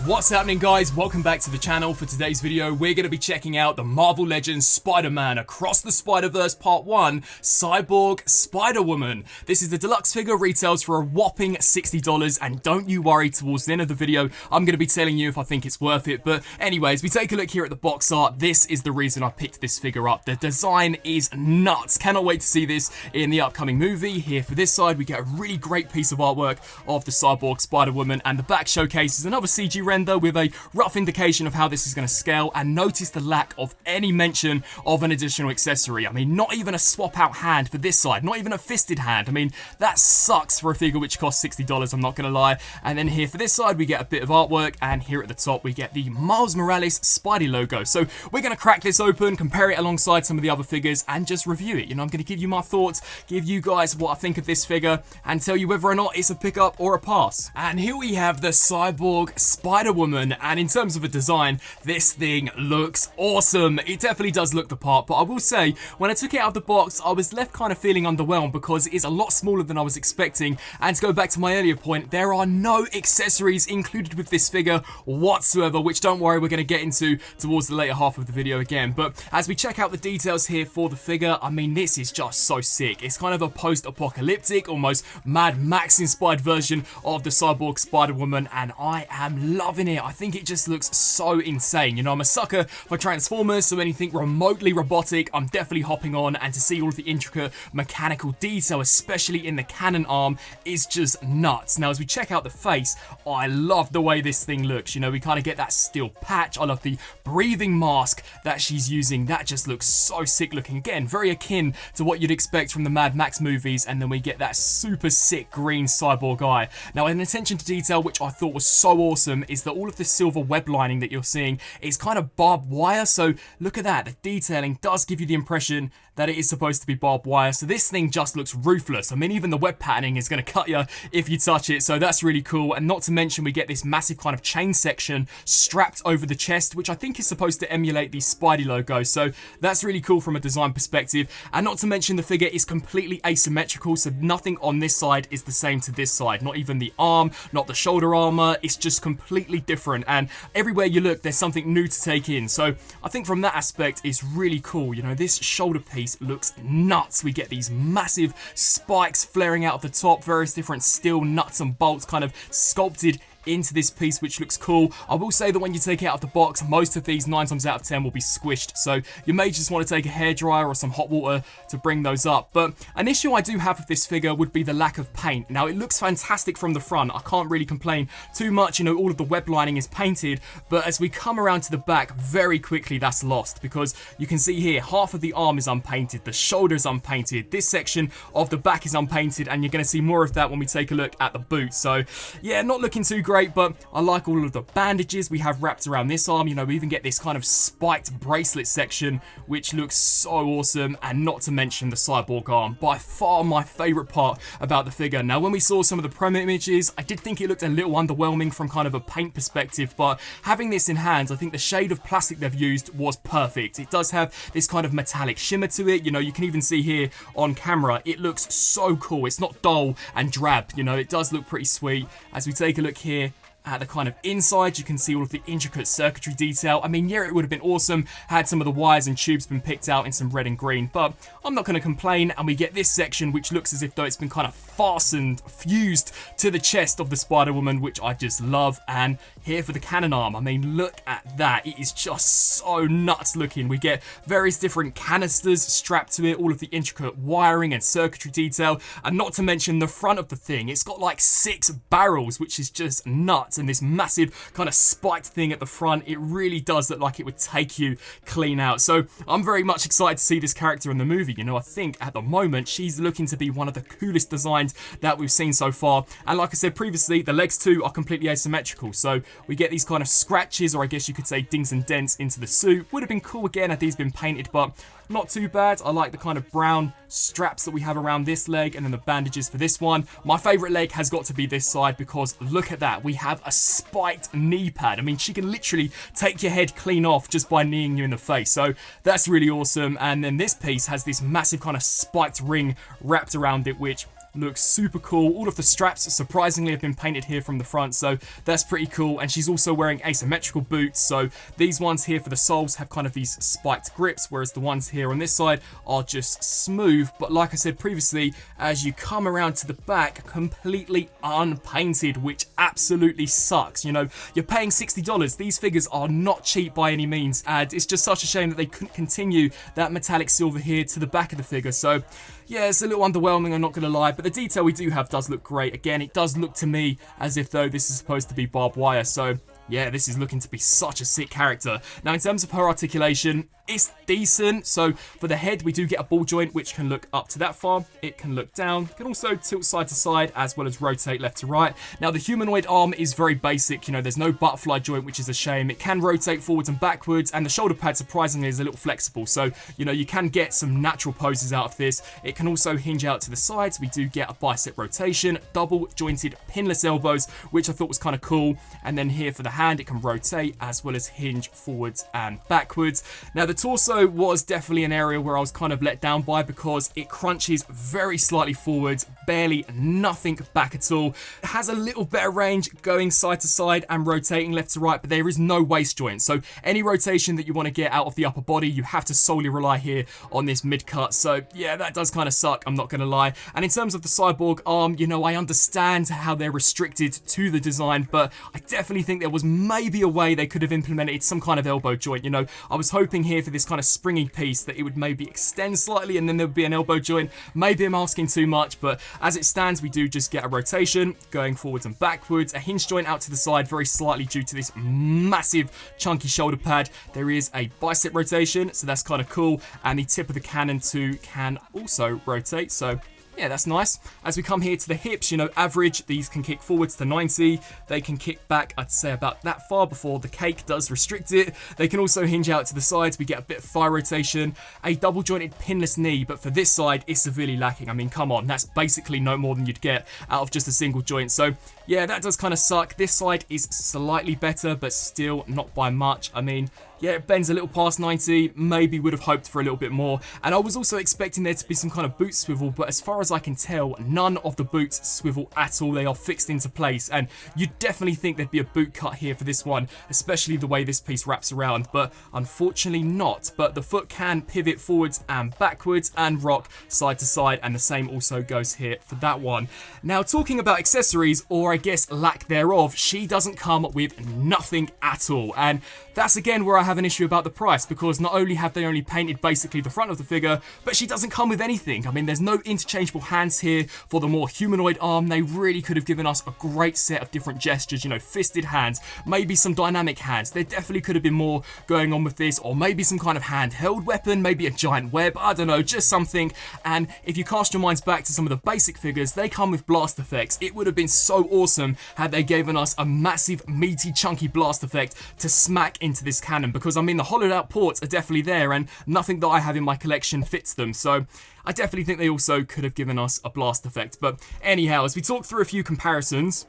What's happening, guys? Welcome back to the channel. For today's video, we're going to be checking out the Marvel Legends Spider-Man Across the Spider-Verse Part 1 Cyborg Spider-Woman. This is the deluxe figure, retails for a whopping $60, and don't you worry, towards the end of the video, I'm going to be telling you if I think it's worth it. But anyways, we take a look here at the box art. This is the reason I picked this figure up. The design is nuts. Cannot wait to see this in the upcoming movie. Here for this side, we get a really great piece of artwork of the Cyborg Spider-Woman, and the back showcases another CG render with a rough indication of how this is going to scale. And notice the lack of any mention of an additional accessory. I mean, not even a swap out hand for this side, not even a fisted hand. I mean, that sucks for a figure which costs $60, I'm not going to lie. And then here for this side, we get a bit of artwork, and here at the top, we get the Miles Morales Spidey logo. So we're going to crack this open, compare it alongside some of the other figures, and just review it. You know, I'm going to give you my thoughts, give you guys what I think of this figure, and tell you whether or not it's a pickup or a pass. And here we have the Cyborg Spider-Woman. And in terms of a design, this thing looks awesome. It definitely does look the part, but I will say, when I took it out of the box, I was left kind of feeling underwhelmed because it is a lot smaller than I was expecting. And to go back to my earlier point, there are no accessories included with this figure whatsoever, which don't worry, we're going to get into towards the later half of the video again. But as we check out the details here for the figure, I mean, this is just so sick. It's kind of a post-apocalyptic, almost Mad Max inspired version of the Cyborg Spider-Woman, and I am loving it. I think it just looks so insane. You know, I'm a sucker for Transformers, so anything remotely robotic, I'm definitely hopping on, and to see all of the intricate mechanical detail, especially in the cannon arm, is just nuts. Now, as we check out the face, I love the way this thing looks. You know, we kind of get that steel patch. I love the breathing mask that she's using. That just looks so sick looking. Again, very akin to what you'd expect from the Mad Max movies, and then we get that super sick green cyborg eye. Now, an attention to detail which I thought was so awesome is that all of the silver web lining that you're seeing is kind of barbed wire. So look at that, the detailing does give you the impression that it is supposed to be barbed wire. So this thing just looks ruthless. I mean, even the web patterning is going to cut you if you touch it, so that's really cool. And not to mention, we get this massive kind of chain section strapped over the chest, which I think is supposed to emulate the Spidey logo, so that's really cool from a design perspective. And not to mention, the figure is completely asymmetrical, so nothing on this side is the same to this side. Not even the arm, not the shoulder armor, it's just completely different, and everywhere you look, there's something new to take in. So I think from that aspect, it's really cool. You know, this shoulder piece looks nuts. We get these massive spikes flaring out of the top, various different steel nuts and bolts kind of sculpted into this piece, which looks cool. I will say that when you take it out of the box, most of these 9 times out of 10 will be squished, so you may just want to take a hairdryer or some hot water to bring those up. But an issue I do have with this figure would be the lack of paint. Now, it looks fantastic from the front, I can't really complain too much. You know, all of the web lining is painted, but as we come around to the back, very quickly that's lost, because you can see here, half of the arm is unpainted, the shoulder is unpainted, this section of the back is unpainted, and you're going to see more of that when we take a look at the boot. So yeah, not looking too great, but I like all of the bandages we have wrapped around this arm. You know, we even get this kind of spiked bracelet section, which looks so awesome. And not to mention the cyborg arm, by far my favorite part about the figure. Now, when we saw some of the promo images, I did think it looked a little underwhelming from kind of a paint perspective, but having this in hand, I think the shade of plastic they've used was perfect. It does have this kind of metallic shimmer to it. You know, you can even see here on camera, it looks so cool. It's not dull and drab. You know, it does look pretty sweet. As we take a look here at the kind of inside, you can see all of the intricate circuitry detail. I mean, yeah, it would have been awesome had some of the wires and tubes been picked out in some red and green, but I'm not going to complain. And we get this section, which looks as if though it's been kind of fastened, fused to the chest of the Spider-Woman, which I just love. And here for the cannon arm, I mean, look at that. It is just so nuts looking. We get various different canisters strapped to it, all of the intricate wiring and circuitry detail, and not to mention the front of the thing. It's got like 6 barrels, which is just nuts. And this massive kind of spiked thing at the front, it really does look like it would take you clean out. So I'm very much excited to see this character in the movie. You know, I think at the moment she's looking to be one of the coolest designs that we've seen so far. And like I said previously, the legs too are completely asymmetrical, so we get these kind of scratches, or I guess you could say dings and dents into the suit. Would have been cool again had these been painted, but not too bad. I like the kind of brown straps that we have around this leg, and then the bandages for this one. My favorite leg has got to be this side, because look at that. We have a spiked knee pad. I mean, she can literally take your head clean off just by kneeing you in the face. So that's really awesome. And then this piece has this massive kind of spiked ring wrapped around it, which looks super cool. All of the straps surprisingly have been painted here from the front, so that's pretty cool. And she's also wearing asymmetrical boots, so these ones here for the soles have kind of these spiked grips, whereas the ones here on this side are just smooth. But like I said previously, as you come around to the back, completely unpainted, which absolutely sucks. You know, you're paying $60. These figures are not cheap by any means, and it's just such a shame that they couldn't continue that metallic silver here to the back of the figure. So yeah, it's a little underwhelming, I'm not going to lie, but the detail we do have does look great. Again, it does look to me as if though this is supposed to be barbed wire, so yeah, this is looking to be such a sick character. Now, in terms of her articulation, it's decent. So for the head, we do get a ball joint, which can look up to that far. It can look down. It can also tilt side to side, as well as rotate left to right. Now, the humanoid arm is very basic. You know, there's no butterfly joint, which is a shame. It can rotate forwards and backwards, and the shoulder pad, surprisingly, is a little flexible. So, you know, you can get some natural poses out of this. It can also hinge out to the sides. We do get a bicep rotation, double jointed pinless elbows, which I thought was kind of cool. And then here for the hand, it can rotate as well as hinge forwards and backwards. Now, the torso was definitely an area where I was kind of let down by, because it crunches very slightly forwards, barely nothing back at all. It has a little better range going side to side and rotating left to right, but there is no waist joint. So any rotation that you want to get out of the upper body, you have to solely rely here on this mid cut. So yeah, that does kind of suck, I'm not going to lie. And in terms of the cyborg arm, you know, I understand how they're restricted to the design, but I definitely think there was maybe a way they could have implemented some kind of elbow joint. You know, I was hoping here for this kind of springy piece that it would maybe extend slightly and then there would be an elbow joint. Maybe I'm asking too much, but as it stands, we do just get a rotation going forwards and backwards, a hinge joint out to the side very slightly due to this massive chunky shoulder pad. There is a bicep rotation, so that's kind of cool, and the tip of the cannon too can also rotate, so yeah, that's nice. As we come here to the hips, you know, average, these can kick forwards to 90. They can kick back, I'd say, about that far before the cake does restrict it. They can also hinge out to the sides. We get a bit of thigh rotation, a double jointed pinless knee, but for this side, it's severely lacking. I mean, come on, that's basically no more than you'd get out of just a single joint. So yeah, that does kind of suck. This side is slightly better, but still not by much. I mean, yeah, it bends a little past 90, maybe would have hoped for a little bit more. And I was also expecting there to be some kind of boot swivel, but as far as I can tell, none of the boots swivel at all. They are fixed into place, and you'd definitely think there'd be a boot cut here for this one, especially the way this piece wraps around, but unfortunately not. But the foot can pivot forwards and backwards and rock side to side, and the same also goes here for that one. Now, talking about accessories, or I guess lack thereof, she doesn't come with nothing at all, and that's again where I have an issue about the price, because not only have they only painted basically the front of the figure, but she doesn't come with anything. I mean, there's no interchangeable hands here for the more humanoid arm. They really could have given us a great set of different gestures, you know, fisted hands, maybe some dynamic hands. There definitely could have been more going on with this, or maybe some kind of handheld weapon, maybe a giant web, I don't know, just something. And if you cast your minds back to some of the basic figures, they come with blast effects. It would have been so awesome had they given us a massive, meaty, chunky blast effect to smack into this cannon, because I mean, the hollowed out ports are definitely there, and nothing that I have in my collection fits them. So I definitely think they also could have given us a blast effect. But anyhow, as we talk through a few comparisons,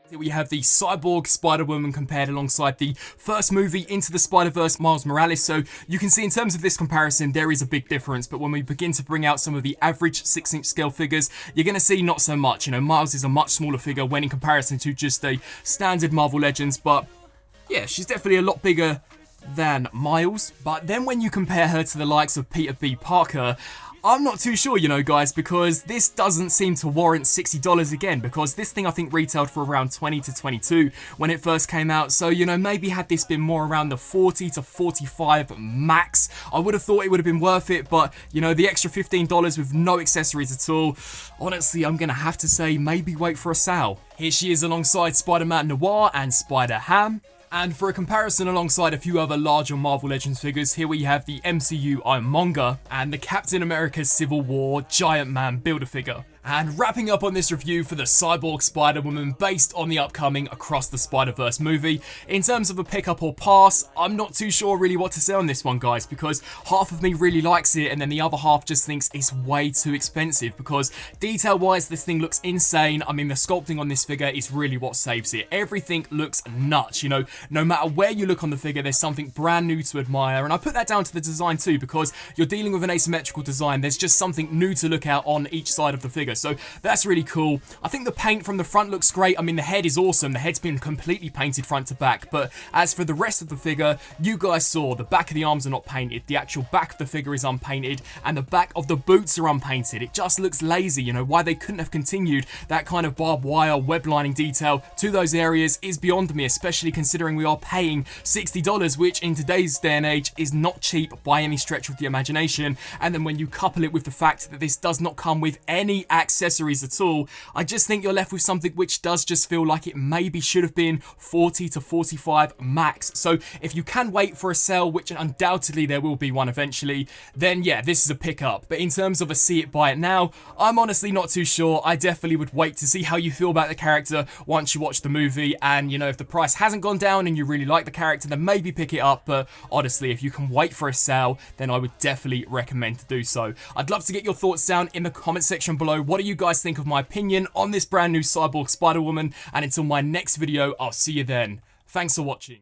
here we have the Cyborg Spider-Woman compared alongside the first movie Into the Spider-Verse Miles Morales. So you can see in terms of this comparison, there is a big difference. But when we begin to bring out some of the average 6-inch scale figures, you're going to see not so much. You know, Miles is a much smaller figure when in comparison to just a standard Marvel Legends. But yeah, she's definitely a lot bigger than Miles. But then when you compare her to the likes of Peter B. Parker, I'm not too sure, you know, guys, because this doesn't seem to warrant $60 again, because this thing I think retailed for around 20 to 22 when it first came out. So, you know, maybe had this been more around the 40 to 45 max, I would have thought it would have been worth it. But, you know, the extra $15 with no accessories at all, honestly, I'm going to have to say maybe wait for a sale. Here she is alongside Spider-Man Noir and Spider-Ham. And for a comparison alongside a few other larger Marvel Legends figures, here we have the MCU Ironmonger and the Captain America Civil War Giant Man Builder figure. And wrapping up on this review for the Cyborg Spider-Woman based on the upcoming Across the Spider-Verse movie, in terms of a pick up or pass, I'm not too sure really what to say on this one, guys, because half of me really likes it and then the other half just thinks it's way too expensive, because detail-wise this thing looks insane. I mean, the sculpting on this figure is really what saves it. Everything looks nuts, you know, no matter where you look on the figure there's something brand new to admire, and I put that down to the design too, because you're dealing with an asymmetrical design. There's just something new to look at on each side of the figure. So that's really cool. I think the paint from the front looks great. I mean, the head is awesome. The head's been completely painted front to back. But as for the rest of the figure, you guys saw the back of the arms are not painted. The actual back of the figure is unpainted. And the back of the boots are unpainted. It just looks lazy. You know, why they couldn't have continued that kind of barbed wire web lining detail to those areas is beyond me, especially considering we are paying $60, which in today's day and age is not cheap by any stretch of the imagination. And then when you couple it with the fact that this does not come with any accessories at all, I just think you're left with something which does just feel like it maybe should have been 40 to 45 max. So if you can wait for a sale, which undoubtedly there will be one eventually, then yeah, this is a pickup. But in terms of a see it buy it now, I'm honestly not too sure. I definitely would wait to see how you feel about the character once you watch the movie, and you know, if the price hasn't gone down and you really like the character, then maybe pick it up. But honestly, if you can wait for a sale, then I would definitely recommend to do so. I'd love to get your thoughts down in the comment section below. What do you guys think of my opinion on this brand new Cyborg Spider-Woman? And until my next video, I'll see you then. Thanks for watching.